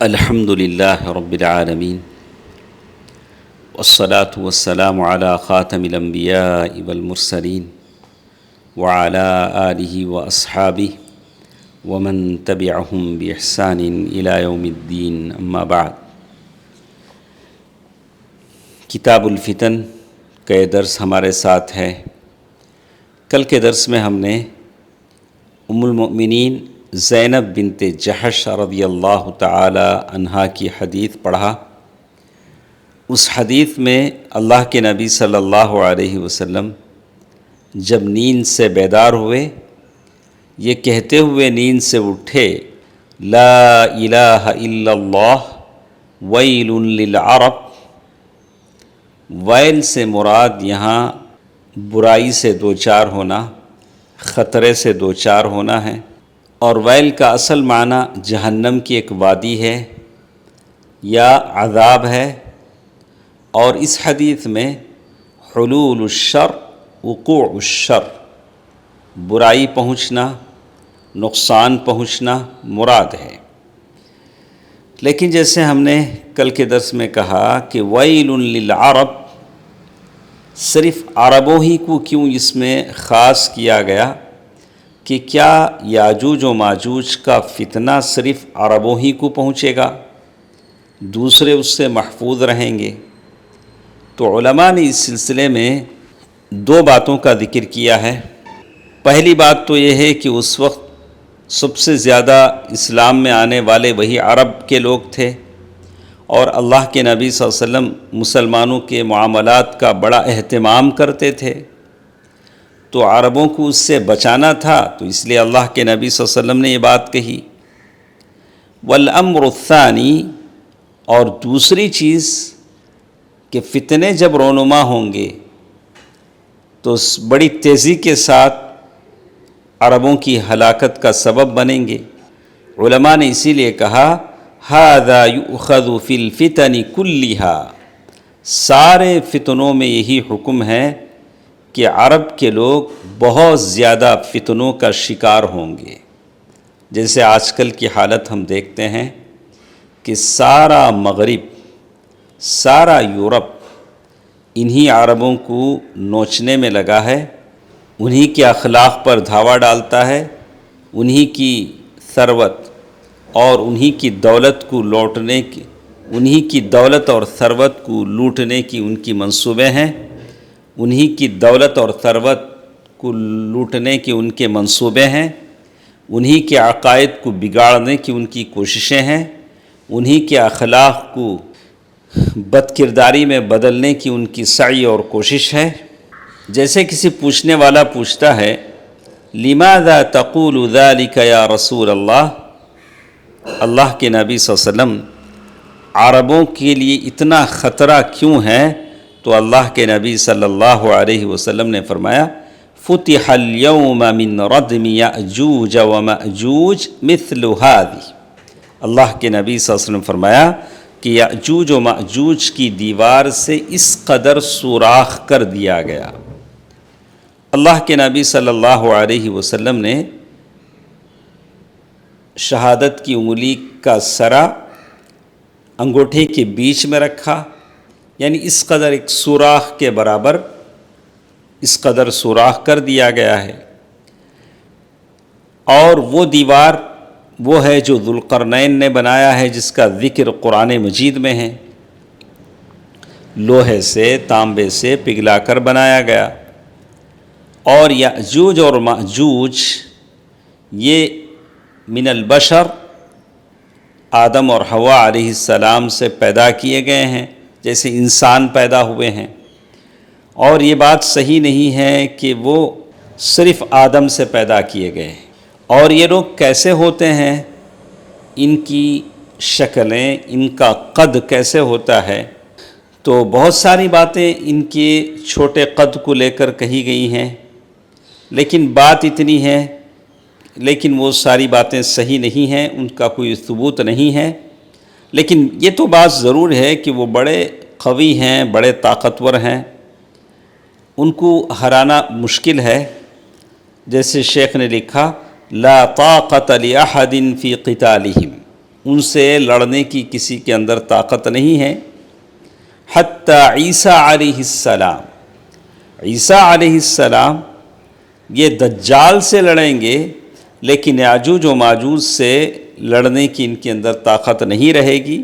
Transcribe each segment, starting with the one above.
الحمد للہ رب العالمین والصلاة والسلام علی خاتم الانبیاء والمرسلین وعلی آلہ واصحابہ ومن تبعہم بإحسان الی یوم الدین اما بعد۔ کتاب الفتن کا یہ درس ہمارے ساتھ ہے۔ کل کے درس میں ہم نے ام المؤمنین زینب بنت جحش رضی اللہ تعالی عنہا کی حدیث پڑھا۔ اس حدیث میں اللہ کے نبی صلی اللہ علیہ وسلم جب نیند سے بیدار ہوئے، یہ کہتے ہوئے نیند سے اٹھے، لا الہ الا اللہ ویل للعرب۔ ویل سے مراد یہاں برائی سے دوچار ہونا، خطرے سے دوچار ہونا ہے، اور ویل کا اصل معنی جہنم کی ایک وادی ہے یا عذاب ہے۔ اور اس حدیث میں حلول الشر، وقوع الشر، برائی پہنچنا، نقصان پہنچنا مراد ہے۔ لیکن جیسے ہم نے کل کے درس میں کہا کہ ویل للعرب، صرف عربوں ہی کو کیوں اس میں خاص کیا گیا کہ کیا یاجوج و ماجوج کا فتنہ صرف عربوں ہی کو پہنچے گا، دوسرے اس سے محفوظ رہیں گے؟ تو علماء نے اس سلسلے میں دو باتوں کا ذکر کیا ہے۔ پہلی بات تو یہ ہے کہ اس وقت سب سے زیادہ اسلام میں آنے والے وہی عرب کے لوگ تھے، اور اللہ کے نبی صلی اللہ علیہ وسلم مسلمانوں کے معاملات کا بڑا اہتمام کرتے تھے، تو عربوں کو اس سے بچانا تھا، تو اس لیے اللہ کے نبی صلی اللہ علیہ وسلم نے یہ بات کہی۔ والامر الثانی، اور دوسری چیز کہ فتنے جب رونما ہوں گے تو بڑی تیزی کے ساتھ عربوں کی ہلاکت کا سبب بنیں گے۔ علماء نے اسی لیے کہا ھذا یؤخذ فی الفتن کلھا، سارے فتنوں میں یہی حکم ہے کہ عرب کے لوگ بہت زیادہ فتنوں کا شکار ہوں گے۔ جیسے آج کل کی حالت ہم دیکھتے ہیں کہ سارا مغرب، سارا یورپ انہی عربوں کو نوچنے میں لگا ہے، انہی کے اخلاق پر دھاوا ڈالتا ہے، انہی کی ثروت اور انہی کی دولت کو لوٹنے کی، انہی کی دولت اور ثروت کو لوٹنے کی ان کی منصوبے ہیں، انہی کی دولت اور ثروت کو لوٹنے کے ان کے منصوبے ہیں، انہی کے عقائد کو بگاڑنے کی ان کی کوششیں ہیں، انہی کے اخلاق کو بد کرداری میں بدلنے کی ان کی سعی اور کوشش ہے۔ جیسے کسی پوچھنے والا پوچھتا ہے لماذا تقول ذلك یا رسول اللہ، اللہ کے نبی صلی اللہ علیہ وسلم عربوں کے لیے اتنا خطرہ کیوں ہے؟ تو اللہ کے نبی صلی اللہ علیہ وسلم نے فرمایا فتح اليوم من ردم یأجوج ومأجوج مثل هذه۔ اللہ کے نبی صلی اللہ علیہ وسلم فرمایا کہ یأجوج و مأجوج کی دیوار سے اس قدر سوراخ کر دیا گیا۔ اللہ کے نبی صلی اللہ علیہ وسلم نے شہادت کی انگلی کا سرا انگوٹھے کے بیچ میں رکھا، یعنی اس قدر ایک سوراخ کے برابر اس قدر سوراخ کر دیا گیا ہے۔ اور وہ دیوار وہ ہے جو ذوالقرنین نے بنایا ہے، جس کا ذکر قرآن مجید میں ہے، لوہے سے، تانبے سے پگھلا کر بنایا گیا۔ اور یأجوج اور مأجوج یہ من البشر، آدم اور حوا علیہ السلام سے پیدا کیے گئے ہیں، جیسے انسان پیدا ہوئے ہیں۔ اور یہ بات صحیح نہیں ہے کہ وہ صرف آدم سے پیدا کیے گئے ہیں۔ اور یہ لوگ کیسے ہوتے ہیں، ان کی شکلیں، ان کا قد کیسے ہوتا ہے، تو بہت ساری باتیں ان کے چھوٹے قد کو لے کر کہی گئی ہیں، لیکن بات اتنی ہے، لیکن وہ ساری باتیں صحیح نہیں ہیں، ان کا کوئی ثبوت نہیں ہے۔ لیکن یہ تو بات ضرور ہے کہ وہ بڑے قوی ہیں، بڑے طاقتور ہیں، ان کو ہرانا مشکل ہے۔ جیسے شیخ نے لکھا لا طاقت لأحد فی قتالہم، ان سے لڑنے کی کسی کے اندر طاقت نہیں ہے، حتیٰ عیسیٰ علیہ السلام، عیسیٰ علیہ السلام یہ دجال سے لڑیں گے، لیکن یاجوج و ماجوج سے لڑنے کی ان کے اندر طاقت نہیں رہے گی،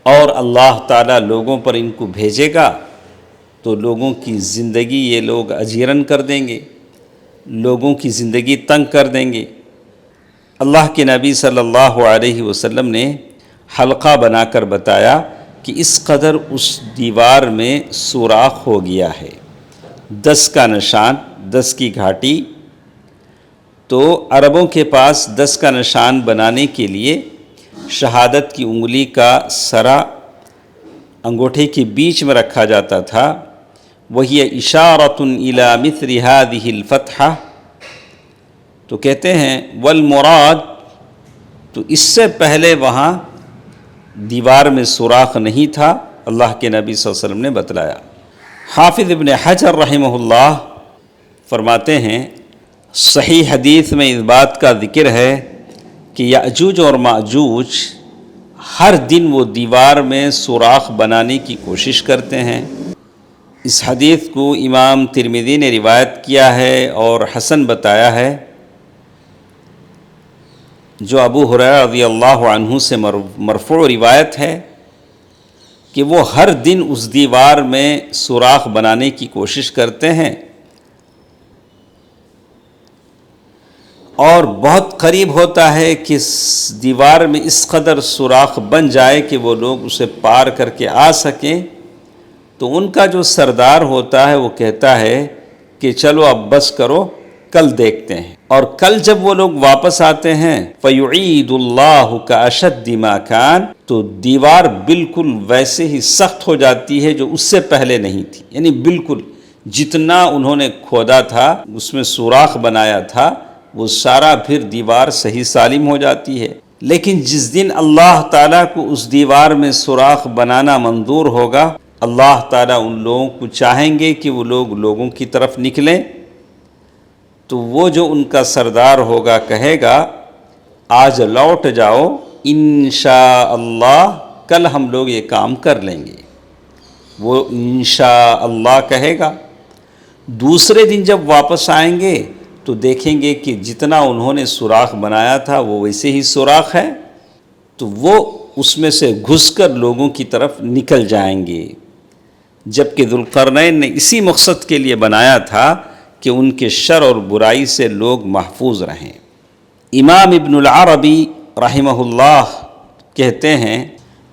اور اللہ تعالیٰ لوگوں پر ان کو بھیجے گا تو لوگوں کی زندگی یہ لوگ اجیرن کر دیں گے، لوگوں کی زندگی تنگ کر دیں گے۔ اللہ کے نبی صلی اللہ علیہ وسلم نے حلقہ بنا کر بتایا کہ اس قدر اس دیوار میں سوراخ ہو گیا ہے، 10 کا نشان، 10 کی گھاٹی۔ تو عربوں کے پاس 10 کا نشان بنانے کے لیے شہادت کی انگلی کا سرا انگوٹھے کے بیچ میں رکھا جاتا تھا، وہی اشارۃ الی مثل هذه الفتحہ۔ تو کہتے ہیں والمراد، تو اس سے پہلے وہاں دیوار میں سوراخ نہیں تھا، اللہ کے نبی صلی اللہ علیہ وسلم نے بتلایا۔ حافظ ابن حجر رحمہ اللہ فرماتے ہیں صحیح حدیث میں اس بات کا ذکر ہے کہ یأجوج اور ماجوج ہر دن وہ دیوار میں سوراخ بنانے کی کوشش کرتے ہیں۔ اس حدیث کو امام ترمذی نے روایت کیا ہے اور حسن بتایا ہے، جو ابو ہریرہ رضی اللہ عنہ سے مرفوع روایت ہے کہ وہ ہر دن اس دیوار میں سوراخ بنانے کی کوشش کرتے ہیں، اور بہت قریب ہوتا ہے کہ اس دیوار میں اس قدر سوراخ بن جائے کہ وہ لوگ اسے پار کر کے آ سکیں۔ تو ان کا جو سردار ہوتا ہے وہ کہتا ہے کہ چلو اب بس کرو، کل دیکھتے ہیں۔ اور کل جب وہ لوگ واپس آتے ہیں فَيُعِيدُ اللَّهُ كَأَشَدِّ مَا كَانَ، تو دیوار بالکل ویسے ہی سخت ہو جاتی ہے جو اس سے پہلے نہیں تھی، یعنی بالکل جتنا انہوں نے کھودا تھا، اس میں سوراخ بنایا تھا، وہ سارا پھر دیوار صحیح سالم ہو جاتی ہے۔ لیکن جس دن اللہ تعالیٰ کو اس دیوار میں سوراخ بنانا منظور ہوگا، اللہ تعالیٰ ان لوگوں کو چاہیں گے کہ وہ لوگ لوگوں کی طرف نکلیں، تو وہ جو ان کا سردار ہوگا کہے گا آج لوٹ جاؤ، انشاءاللہ کل ہم لوگ یہ کام کر لیں گے، وہ انشاءاللہ کہے گا۔ دوسرے دن جب واپس آئیں گے تو دیکھیں گے کہ جتنا انہوں نے سوراخ بنایا تھا وہ ویسے ہی سوراخ ہے، تو وہ اس میں سے گھس کر لوگوں کی طرف نکل جائیں گے، جبکہ ذوالقرنین نے اسی مقصد کے لیے بنایا تھا کہ ان کے شر اور برائی سے لوگ محفوظ رہیں۔ امام ابن العربی رحمہ اللہ کہتے ہیں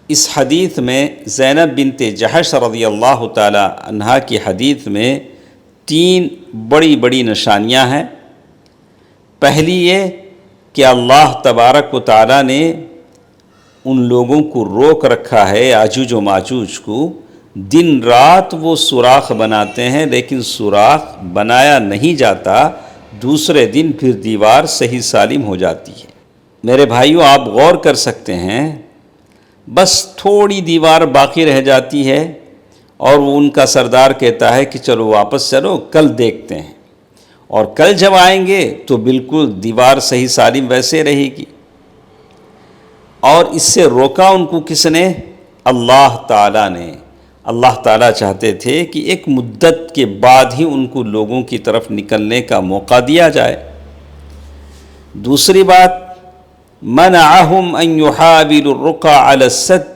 اس حدیث میں زینب بنت جحش رضی اللہ تعالی عنہا کی حدیث میں 3 بڑی بڑی نشانیاں ہیں۔ پہلی یہ کہ اللہ تبارک و تعالی نے ان لوگوں کو روک رکھا ہے، یاجوج و ماجوج کو، دن رات وہ سوراخ بناتے ہیں لیکن سوراخ بنایا نہیں جاتا، دوسرے دن پھر دیوار صحیح سالم ہو جاتی ہے۔ میرے بھائیوں، آپ غور کر سکتے ہیں، بس تھوڑی دیوار باقی رہ جاتی ہے اور وہ ان کا سردار کہتا ہے کہ چلو واپس چلو، کل دیکھتے ہیں، اور کل جب آئیں گے تو بالکل دیوار صحیح سالم ویسے رہے گی۔ اور اس سے روکا ان کو کس نے؟ اللہ تعالیٰ نے۔ اللہ تعالیٰ چاہتے تھے کہ ایک مدت کے بعد ہی ان کو لوگوں کی طرف نکلنے کا موقع دیا جائے۔ دوسری بات، منعہم ان یحاولوا الرقى علی السد،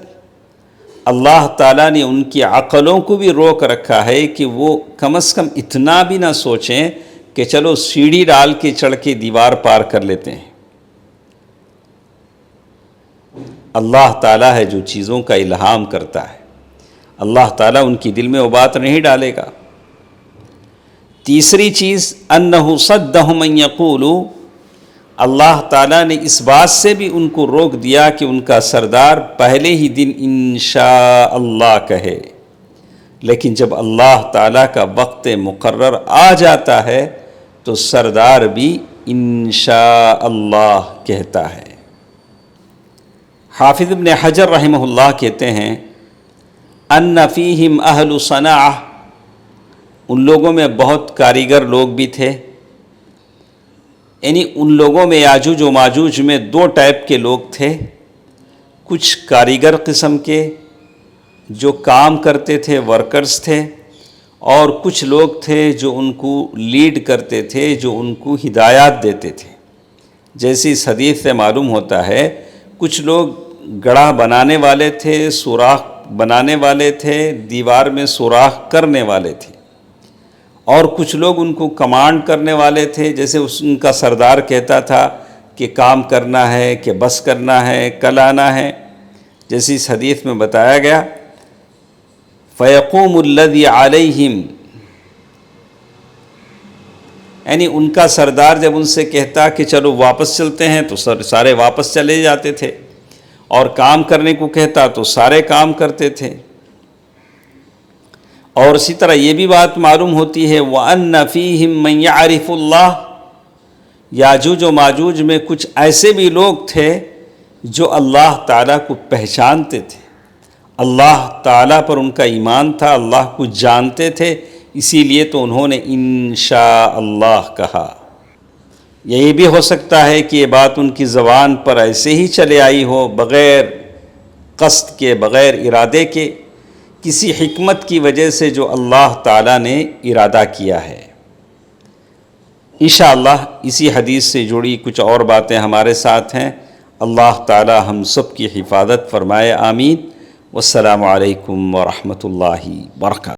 اللہ تعالیٰ نے ان کی عقلوں کو بھی روک رکھا ہے کہ وہ کم از کم اتنا بھی نہ سوچیں کہ چلو سیڑھی ڈال کے چڑھ کے دیوار پار کر لیتے ہیں۔ اللہ تعالیٰ ہے جو چیزوں کا الہام کرتا ہے، اللہ تعالیٰ ان کی دل میں وہ بات نہیں ڈالے گا۔ تیسری چیز، انہ صدہم ان یقولوا، اللہ تعالیٰ نے اس بات سے بھی ان کو روک دیا کہ ان کا سردار پہلے ہی دن انشاءاللہ کہے، لیکن جب اللہ تعالیٰ کا وقت مقرر آ جاتا ہے تو سردار بھی انشاءاللہ کہتا ہے۔ حافظ ابن حجر رحمہ اللہ کہتے ہیں ان فیہم اہل صنعہ، ان لوگوں میں بہت کاریگر لوگ بھی تھے۔ یعنی ان لوگوں میں یاجوج و ماجوج میں دو ٹائپ کے لوگ تھے، کچھ کاریگر قسم کے جو کام کرتے تھے، ورکرز تھے، اور کچھ لوگ تھے جو ان کو لیڈ کرتے تھے، جو ان کو ہدایات دیتے تھے۔ جیسی اس حدیث سے معلوم ہوتا ہے، کچھ لوگ گڑھا بنانے والے تھے، سوراخ بنانے والے تھے، دیوار میں سوراخ کرنے والے تھے، اور کچھ لوگ ان کو کمانڈ کرنے والے تھے، جیسے ان کا سردار کہتا تھا کہ کام کرنا ہے، کہ بس کرنا ہے، کل آنا ہے، جیسے اس حدیث میں بتایا گیا۔ فَيَقُومُ الَّذِي عَلَيْهِمْ، یعنی ان کا سردار جب ان سے کہتا کہ چلو واپس چلتے ہیں تو سارے واپس چلے جاتے تھے، اور کام کرنے کو کہتا تو سارے کام کرتے تھے۔ اور اسی طرح یہ بھی بات معلوم ہوتی ہے وَأَنَّ فِيهِمْ مَنْ يَعْرِفُ اللَّهِ، یاجوج و ماجوج میں کچھ ایسے بھی لوگ تھے جو اللہ تعالیٰ کو پہچانتے تھے، اللہ تعالیٰ پر ان کا ایمان تھا، اللہ کو جانتے تھے، اسی لیے تو انہوں نے انشاءاللہ کہا۔ یہی بھی ہو سکتا ہے کہ یہ بات ان کی زبان پر ایسے ہی چلے آئی ہو، بغیر قصد کے، بغیر ارادے کے، کسی حکمت کی وجہ سے جو اللہ تعالیٰ نے ارادہ کیا ہے۔ انشاءاللہ اسی حدیث سے جڑی کچھ اور باتیں ہمارے ساتھ ہیں۔ اللہ تعالیٰ ہم سب کی حفاظت فرمائے، آمین۔ والسلام علیکم ورحمۃ اللہ وبرکاتہ۔